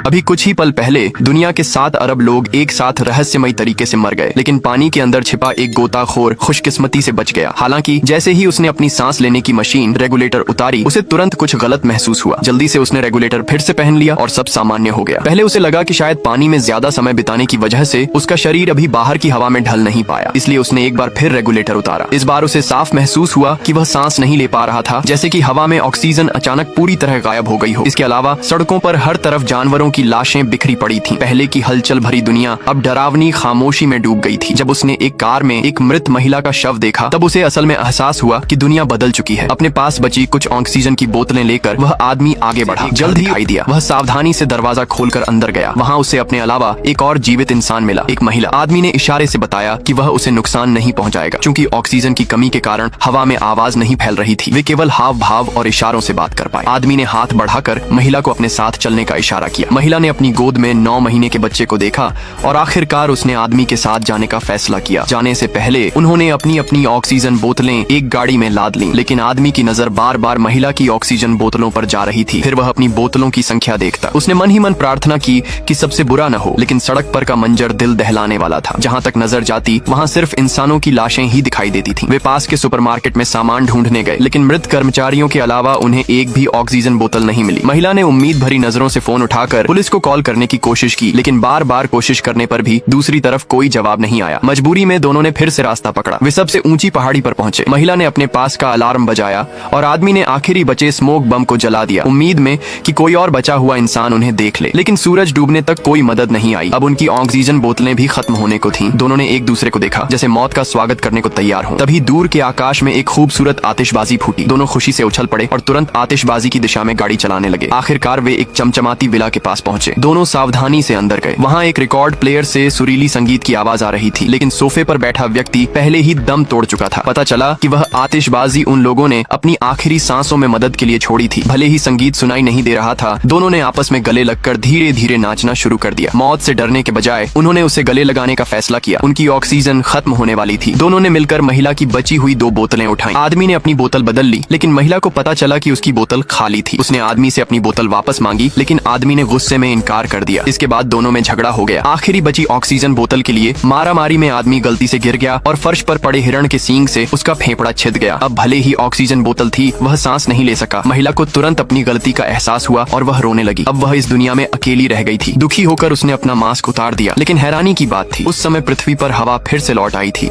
अभी कुछ ही पल पहले दुनिया के 7 अरब लोग एक साथ रहस्यमयी तरीके से मर गए, लेकिन पानी के अंदर छिपा एक गोताखोर खुशकिस्मती से बच गया। हालांकि जैसे ही उसने अपनी सांस लेने की मशीन रेगुलेटर उतारी, उसे तुरंत कुछ गलत महसूस हुआ। जल्दी से उसने रेगुलेटर फिर से पहन लिया और सब सामान्य हो गया। पहले उसे लगा कि शायद पानी में ज्यादा समय बिताने की वजह से उसका शरीर अभी बाहर की हवा में ढल नहीं पाया, इसलिए उसने एक बार फिर रेगुलेटर उतारा। इस बार उसे साफ महसूस हुआ कि वह सांस नहीं ले पा रहा था, जैसे कि हवा में ऑक्सीजन अचानक पूरी तरह गायब हो गई हो। इसके अलावा सड़कों पर हर तरफ जानवरों की लाशें बिखरी पड़ी थी। पहले की हलचल भरी दुनिया अब डरावनी खामोशी में डूब गई थी। जब उसने एक कार में एक मृत महिला का शव देखा, तब उसे असल में एहसास हुआ कि दुनिया बदल चुकी है। अपने पास बची कुछ ऑक्सीजन की बोतलें लेकर वह आदमी आगे बढ़ा। जल्द ही दिखाई दिया। वह सावधानी से दरवाजा खोलकर अंदर गया। वहाँ उसे अपने अलावा एक और जीवित इंसान मिला, एक महिला। आदमी ने इशारे से बताया कि वह उसे नुकसान नहीं पहुंचाएगा, क्योंकि ऑक्सीजन की कमी के कारण हवा में आवाज नहीं फैल रही थी। वे केवल हाव भाव और इशारों से बात कर पाए। आदमी ने हाथ बढ़ाकर महिला को अपने साथ चलने का इशारा किया। महिला ने अपनी गोद में 9 महीने के बच्चे को देखा और आखिरकार उसने आदमी के साथ जाने का फैसला किया। जाने से पहले उन्होंने अपनी अपनी ऑक्सीजन बोतलें एक गाड़ी में लाद लीं, लेकिन आदमी की नजर बार बार महिला की ऑक्सीजन बोतलों पर जा रही थी। फिर वह अपनी बोतलों की संख्या देखता। उसने मन ही मन प्रार्थना की कि सबसे बुरा न हो, लेकिन सड़क पर का मंजर दिल दहलाने वाला था। जहाँ तक नजर जाती वहाँ सिर्फ इंसानों की लाशें ही दिखाई देती थी। वे पास के सुपरमार्केट में सामान ढूंढने गए, लेकिन मृत कर्मचारियों के अलावा उन्हें एक भी ऑक्सीजन बोतल नहीं मिली। महिला ने उम्मीद भरी नजरों से फोन उठाकर पुलिस को कॉल करने की कोशिश की, लेकिन बार बार कोशिश करने पर भी दूसरी तरफ कोई जवाब नहीं आया। मजबूरी में दोनों ने फिर से रास्ता पकड़ा। वे सबसे ऊंची पहाड़ी पर पहुंचे। महिला ने अपने पास का अलार्म बजाया और आदमी ने आखिरी बचे स्मोक बम को जला दिया, उम्मीद में कि कोई और बचा हुआ इंसान उन्हें देख ले। लेकिन सूरज डूबने तक कोई मदद नहीं आई। अब उनकी ऑक्सीजन बोतलें भी खत्म होने को थीं। दोनों ने एक दूसरे को देखा, जैसे मौत का स्वागत करने को तैयार हो। तभी दूर के आकाश में एक खूबसूरत आतिशबाजी फूटी। दोनों खुशी से उछल पड़े और तुरंत आतिशबाजी की दिशा में गाड़ी चलाने लगे। आखिरकार वे एक चमचमाती विला के पास पहुंचे। दोनों सावधानी से अंदर गए। वहाँ एक रिकॉर्ड प्लेयर से सुरीली संगीत की आवाज आ रही थी, लेकिन सोफे पर बैठा व्यक्ति पहले ही दम तोड़ चुका था। पता चला कि वह आतिशबाजी उन लोगों ने अपनी आखिरी सांसों में मदद के लिए छोड़ी थी। भले ही संगीत सुनाई नहीं दे रहा था, दोनों ने आपस में गले लगकर धीरे धीरे नाचना शुरू कर दिया। मौत से डरने के बजाय उन्होंने उसे गले लगाने का फैसला किया। उनकी ऑक्सीजन खत्म होने वाली थी। दोनों ने मिलकर महिला की बची हुई 2 बोतलें उठाई। आदमी ने अपनी बोतल बदल ली, लेकिन महिला को पता चला कि उसकी बोतल खाली थी। उसने आदमी से अपनी बोतल वापस मांगी, लेकिन आदमी ने गुस्से में इनकार कर दिया। इसके बाद दोनों में झगड़ा हो गया। आखिरी बची ऑक्सीजन बोतल के लिए मारामारी में आदमी गलती से गिर गया और फर्श पर पड़े हिरण के सींग से उसका फेफड़ा छिद गया। अब भले ही ऑक्सीजन बोतल थी, वह सांस नहीं ले सका। महिला को तुरंत अपनी गलती का एहसास हुआ और वह रोने लगी। अब वह इस दुनिया में अकेली रह गई थी। दुखी होकर उसने अपना मास्क उतार दिया, लेकिन हैरानी की बात थी, उस समय पृथ्वी पर हवा फिर से लौट आई थी।